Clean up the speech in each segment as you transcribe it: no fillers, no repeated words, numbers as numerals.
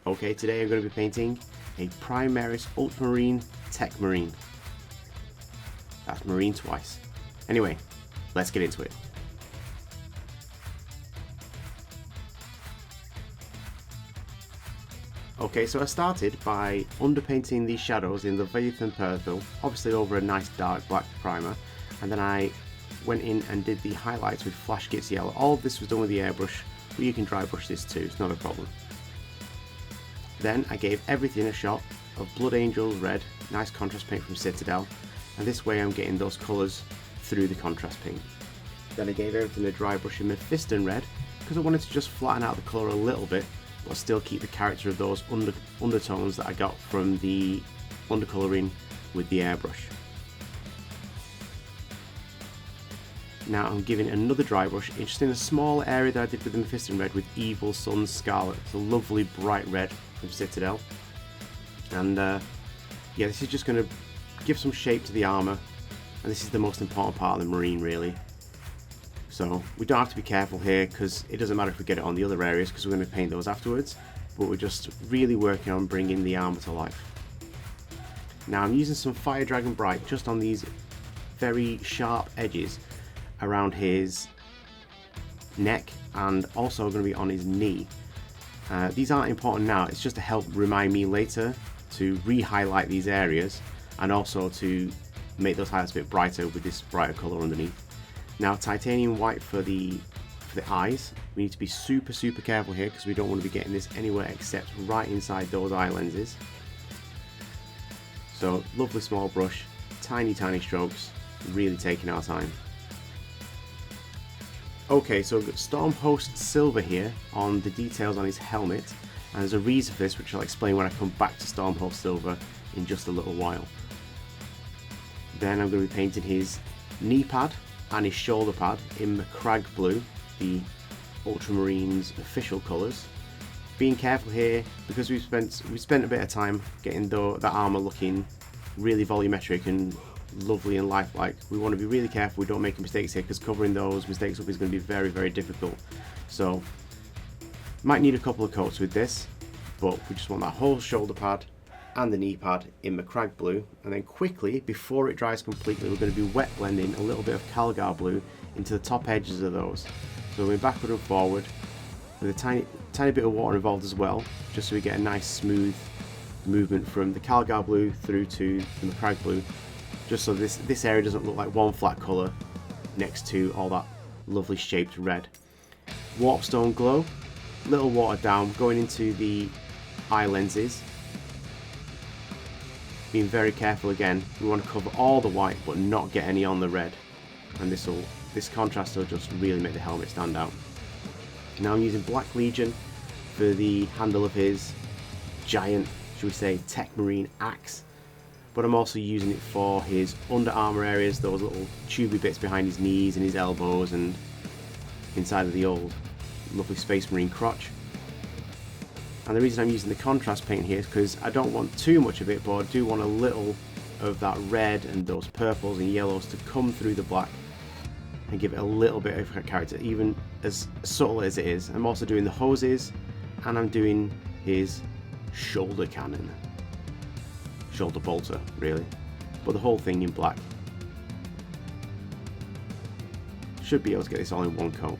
Okay, today I'm going to be painting a Primaris Ultramarine Techmarine. That's marine twice. Anyway, let's get into it. Okay, so I started by underpainting these shadows in the Leviathan purple, obviously over a nice dark black primer, and then I went in and did the highlights with Flash Gits Yellow. All of this was done with the airbrush, but you can dry brush this too, it's not a problem. Then I gave everything a shot of Blood Angels Red, nice contrast paint from Citadel, and this way I'm getting those colours through the contrast paint. Then I gave everything a dry brush in Mephiston Red, because I wanted to just flatten out the colour a little bit, but still keep the character of those undertones that I got from the undercolouring with the airbrush. Now I'm giving another dry brush, just in a small area that I did with the Mephiston Red with Evil Sun's Scarlet. It's a lovely bright red from Citadel. And yeah, this is just going to give some shape to the armour, and this is the most important part of the Marine really. So we don't have to be careful here, because it doesn't matter if we get it on the other areas, because we're going to paint those afterwards, but we're just really working on bringing the armour to life. Now I'm using some Fire Dragon Bright just on these very sharp edges around his neck, and also going to be on his knee. These aren't important now, it's just to help remind me later to re-highlight these areas, and also to make those highlights a bit brighter with this brighter colour underneath. Now titanium white for the eyes. We need to be super careful here, because we don't want to be getting this anywhere except right inside those eye lenses. So lovely small brush, tiny strokes, really taking our time. Okay, so we've got Stormhost Silver here on the details on his helmet, and there's a reason for this which I'll explain when I come back to Stormhost Silver in just a little while. Then I'm going to be painting his knee pad and his shoulder pad in Macragge Blue, the Ultramarine's official colours. Being careful here, because we spent a bit of time getting that armour looking really volumetric and lovely and lifelike. We want to be really careful we don't make mistakes here, because covering those mistakes up is going to be very difficult. So might need a couple of coats with this, but we just want that whole shoulder pad and the knee pad in Macragge Blue, and then quickly, before it dries completely, we're going to be wet blending a little bit of Calgar Blue into the top edges of those. So we're backward and forward with a tiny bit of water involved as well, just so we get a nice smooth movement from the Calgar Blue through to the Macragge Blue, just so this area doesn't look like one flat colour next to all that lovely shaped red. Warpstone Glow, little watered down, going into the eye lenses. Being very careful again, we want to cover all the white but not get any on the red, and this contrast will just really make the helmet stand out. Now I'm using Black Legion for the handle of his giant, should we say, Techmarine axe, but I'm also using it for his under armour areas, those little tubey bits behind his knees and his elbows and inside of the old lovely Space Marine crotch. And the reason I'm using the contrast paint here is because I don't want too much of it, but I do want a little of that red and those purples and yellows to come through the black and give it a little bit of character, even as subtle as it is. I'm also doing the hoses, and I'm doing his shoulder cannon. Shoulder bolter, really. But the whole thing in black. Should be able to get this all in one coat.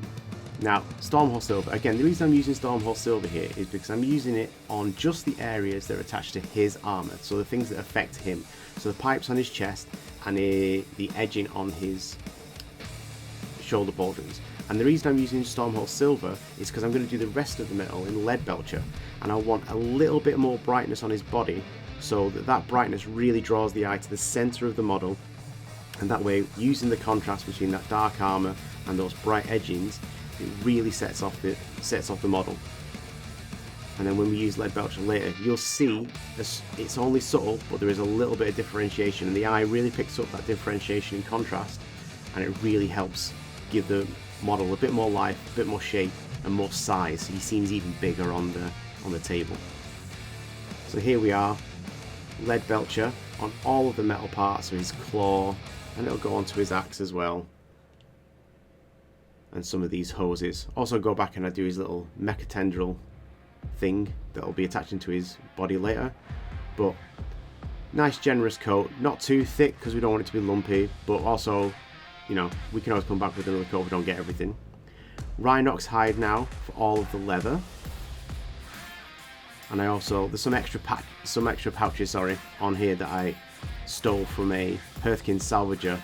Now, Stormhost Silver, again, the reason I'm using Stormhost Silver here is because I'm using it on just the areas that are attached to his armour, so the things that affect him. So the pipes on his chest and the edging on his shoulder pauldrons. And the reason I'm using Stormhost Silver is because I'm going to do the rest of the metal in Lead Belcher, and I want a little bit more brightness on his body, so that brightness really draws the eye to the centre of the model, and that way, using the contrast between that dark armour and those bright edgings, it really sets off the model. And then when we use Lead Belcher later, you'll see it's only subtle, but there is a little bit of differentiation, and the eye really picks up that differentiation in contrast, and it really helps give the model a bit more life, a bit more shape, and more size. He seems even bigger on the table. So here we are, Lead Belcher on all of the metal parts of his claw, and it'll go onto his axe as well. And some of these hoses. Also go back and I do his little mecha tendril thing that will be attaching to his body later. But nice generous coat, not too thick because we don't want it to be lumpy, but also, you know, we can always come back with another coat if we don't get everything. Rhinox hide now for all of the leather. And I also, there's some extra pouches, sorry, on here that I stole from a Hearthkin salvager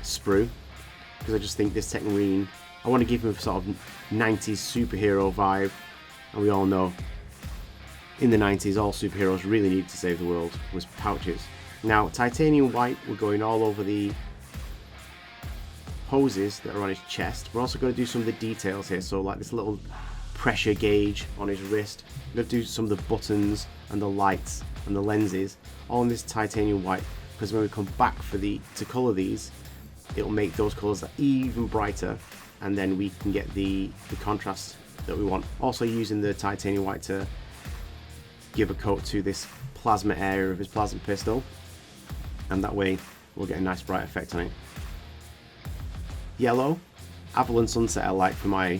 sprue, because I just think this Techmarine, I want to give him a sort of 90s superhero vibe, and we all know in the 90s all superheroes really needed to save the world was pouches. Now titanium white, we're going all over the hoses that are on his chest. We're also going to do some of the details here, so like this little pressure gauge on his wrist. We're going to do some of the buttons and the lights and the lenses all in this titanium white, because when we come back for to colour these, it'll make those colours even brighter, and then we can get the contrast that we want. Also using the titanium white to give a coat to this plasma area of his plasma pistol, and that way we'll get a nice bright effect on it. Yellow, Avalon Sunset I like for my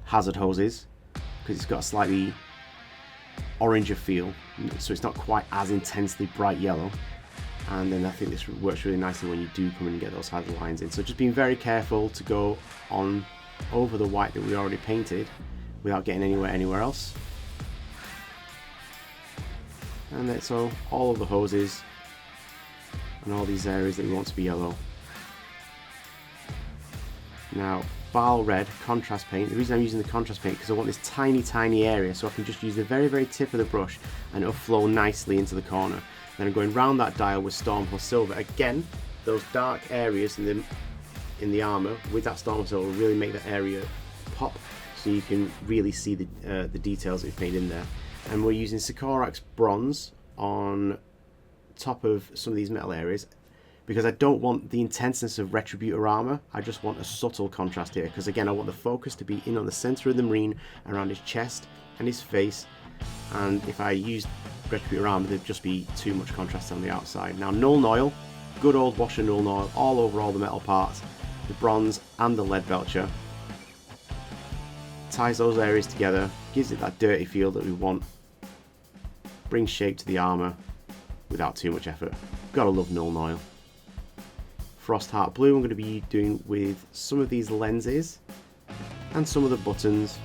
hazard hoses, because it's got a slightly oranger feel, so it's not quite as intensely bright yellow. And then I think this works really nicely when you do come in and get those hazard lines in. So just being very careful to go on over the white that we already painted without getting anywhere else. And then so all of the hoses and all these areas that we want to be yellow. Now Bile Red contrast paint. The reason I'm using the contrast paint because I want this tiny area, so I can just use the very tip of the brush and it'll flow nicely into the corner. Then I'm going round that dial with Stormhost Silver. Again, those dark areas in the armour with that Stormhost Silver will really make that area pop, so you can really see the details that we've made in there. And we're using Sycorax Bronze on top of some of these metal areas, because I don't want the intenseness of Retributor armour. I just want a subtle contrast here, because again I want the focus to be in on the centre of the Marine, around his chest and his face, and if I used Retributor armour there'd just be too much contrast on the outside. Now Null Noil, good old wash of Null Noil all over all the metal parts, the bronze and the lead belcher. Ties those areas together, gives it that dirty feel that we want, brings shape to the armour without too much effort. Gotta love Null Noil. Frost Heart Blue I'm going to be doing with some of these lenses and some of the buttons,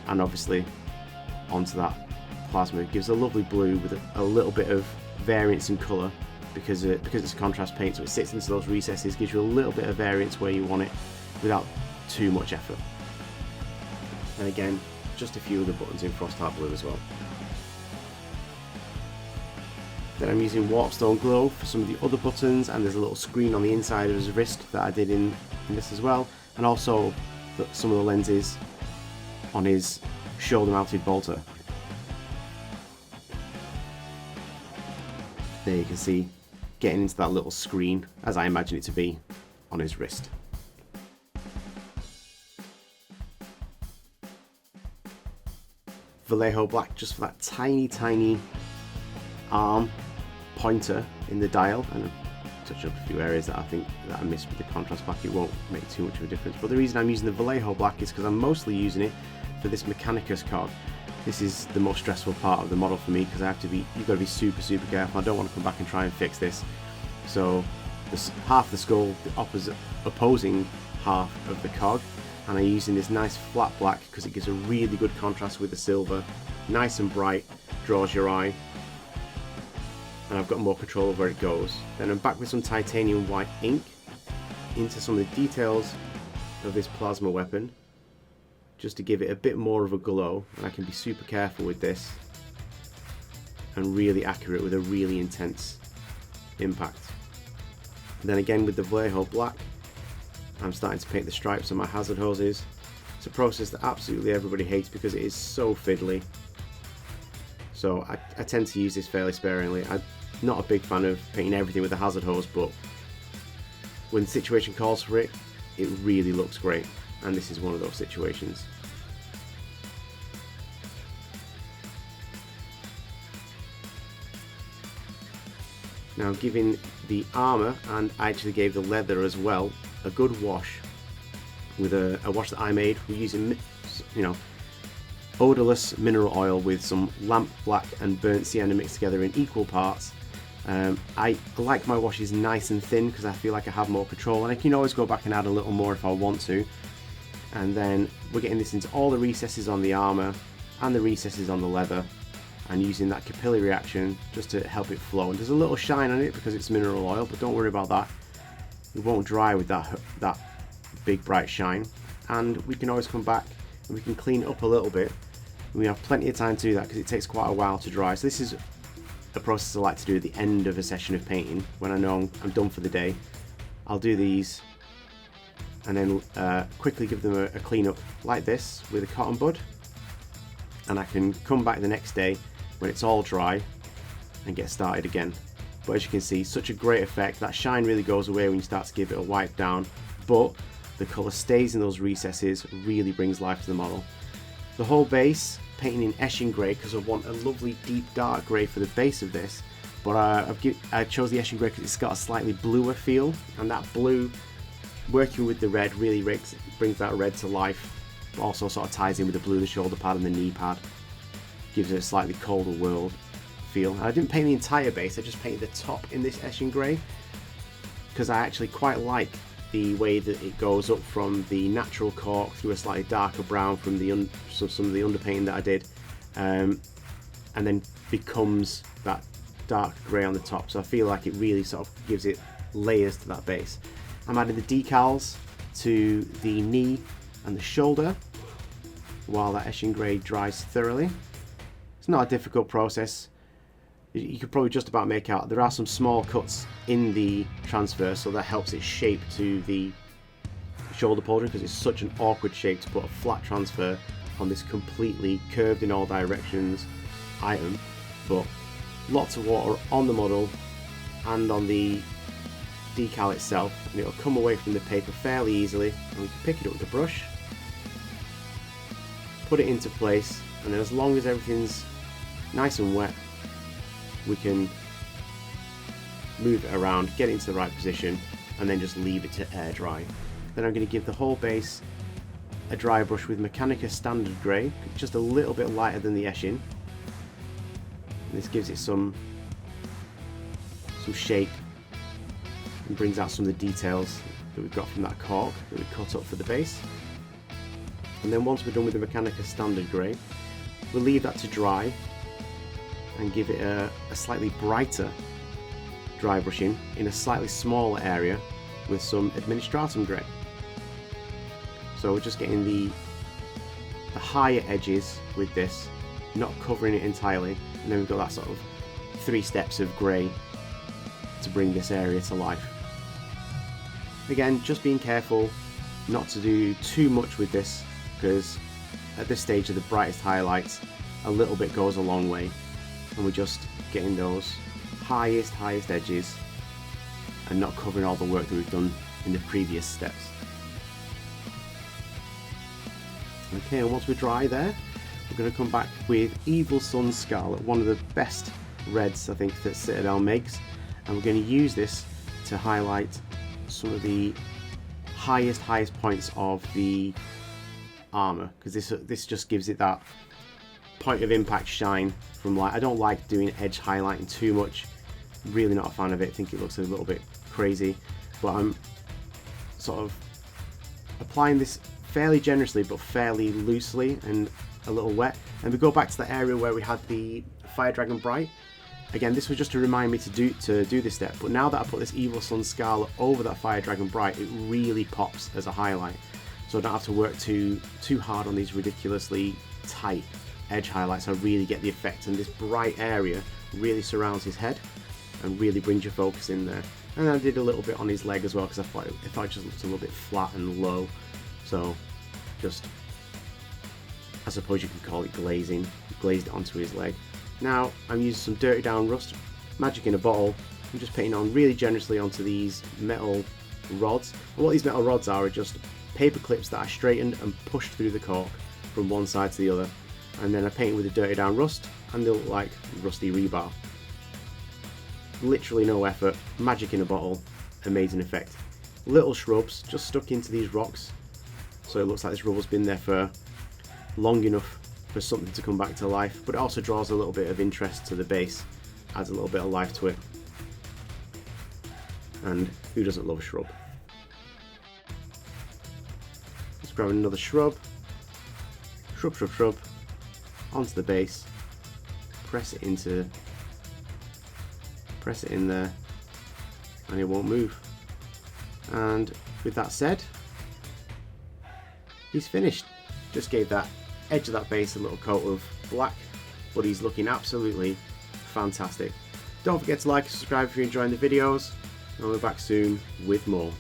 and obviously onto that plasma. It gives a lovely blue with a little bit of variance in colour, because it's a contrast paint, so it sits into those recesses, gives you a little bit of variance where you want it without too much effort. And again, just a few of the buttons in Frost Heart Blue as well. Then I'm using Warpstone Glow for some of the other buttons, and there's a little screen on the inside of his wrist that I did in this as well, and also some of the lenses on his shoulder mounted bolter. There you can see getting into that little screen as I imagine it to be on his wrist. Vallejo Black just for that tiny arm pointer in the dial, and touch up a few areas that I think that I missed with the contrast black. It won't make too much of a difference, but the reason I'm using the Vallejo Black is because I'm mostly using it for this Mechanicus cog. This is the most stressful part of the model for me, because you've got to be super careful. I don't want to come back and try and fix this. So this half the skull, the opposing half of the cog, and I'm using this nice flat black because it gives a really good contrast with the silver, nice and bright, draws your eye, and I've got more control of where it goes. Then I'm back with some titanium white ink into some of the details of this plasma weapon, just to give it a bit more of a glow, and I can be super careful with this and really accurate with a really intense impact. And then again with the Vallejo Black, I'm starting to paint the stripes on my hazard hoses. It's a process that absolutely everybody hates because it is so fiddly, so I tend to use this fairly sparingly. I'm not a big fan of painting everything with a hazard hose, but when the situation calls for it, it really looks great, and this is one of those situations. Now giving the armour, and I actually gave the leather as well, a good wash with a wash that I made. We're using, odorless mineral oil with some lamp black and burnt sienna mixed together in equal parts. I like my washes nice and thin because I feel like I have more control, and I can always go back and add a little more if I want to. And then we're getting this into all the recesses on the armour and the recesses on the leather, and using that capillary reaction just to help it flow. And there's a little shine on it because it's mineral oil, but don't worry about that. It won't dry with that big bright shine. And we can always come back and we can clean it up a little bit. And we have plenty of time to do that because it takes quite a while to dry. So this is a process I like to do at the end of a session of painting. When I know I'm done for the day, I'll do these and then quickly give them a clean up like this with a cotton bud, and I can come back the next day when it's all dry and get started again. But as you can see, such a great effect. That shine really goes away when you start to give it a wipe down, but the colour stays in those recesses, really brings life to the model. The whole base painting in Eshin grey because I want a lovely deep dark grey for the base of this, but I chose the Eshin grey because it's got a slightly bluer feel, and that blue working with the red really brings that red to life, but also sort of ties in with the blue, the shoulder pad and the knee pad, gives it a slightly colder world feel. And I didn't paint the entire base, I just painted the top in this Eshin grey because I actually quite like the way that it goes up from the natural cork through a slightly darker brown from the some of the underpainting that I did, and then becomes that dark grey on the top. So I feel like it really sort of gives it layers to that base. I'm adding the decals to the knee and the shoulder while that Eshin grey dries thoroughly. It's not a difficult process. You could probably just about make out there are some small cuts in the transfer, so that helps it shape to the shoulder pauldron because it's such an awkward shape to put a flat transfer on this completely curved in all directions item. But lots of water on the model and on the decal itself, and it'll come away from the paper fairly easily, and we can pick it up with the brush, put it into place, and then as long as everything's nice and wet, we can move it around, get it into the right position, and then just leave it to air dry. Then I'm going to give the whole base a dry brush with Mechanica Standard Grey, just a little bit lighter than the Eshin. This gives it some shape and brings out some of the details that we've got from that cork that we cut up for the base. And then once we're done with the Mechanica Standard Grey, we'll leave that to dry and give it a slightly brighter dry brushing in a slightly smaller area with some Administratum Grey. So we're just getting the higher edges with this, not covering it entirely, and then we've got that sort of 3 steps of grey to bring this area to life. Again, just being careful not to do too much with this, because at this stage of the brightest highlights, a little bit goes a long way, and we're just getting those highest edges and not covering all the work that we've done in the previous steps. Okay, and once we're dry there, we're going to come back with Evil Sun Scarlet, one of the best reds I think that Citadel makes, and we're going to use this to highlight some of the highest points of the armor, because this just gives it that point of impact shine from light. I don't like doing edge highlighting too much, really not a fan of it. I think it looks a little bit crazy, but I'm sort of applying this fairly generously but fairly loosely and a little wet. And we go back to the area where we had the Fire Dragon Bright. Again, this was just to remind me to do this step, but now that I put this Evil Sun Scarlet over that Fire Dragon Bright, it really pops as a highlight, so I don't have to work too hard on these ridiculously tight edge highlights. I really get the effect, and this bright area really surrounds his head and really brings your focus in there. And I did a little bit on his leg as well, because I thought it just looked a little bit flat and low, so just, I suppose you could call it glazing, glazed it onto his leg. Now I'm using some Dirty Down Rust, Magic in a Bottle. I'm just painting on really generously onto these metal rods. And what these metal rods are just paper clips that I straightened and pushed through the cork from one side to the other. And then I paint with the Dirty Down Rust, and they look like rusty rebar. Literally no effort, magic in a bottle, amazing effect. Little shrubs just stuck into these rocks, so it looks like this rubble's been there for long enough for something to come back to life, but it also draws a little bit of interest to the base, adds a little bit of life to it. And who doesn't love a shrub? Let's grab another shrub, shrub, onto the base, press it in there, and it won't move. And with that said, he's finished. Just gave that edge of that base a little coat of black, but he's looking absolutely fantastic. Don't forget to like and subscribe if you're enjoying the videos, and we'll be back soon with more.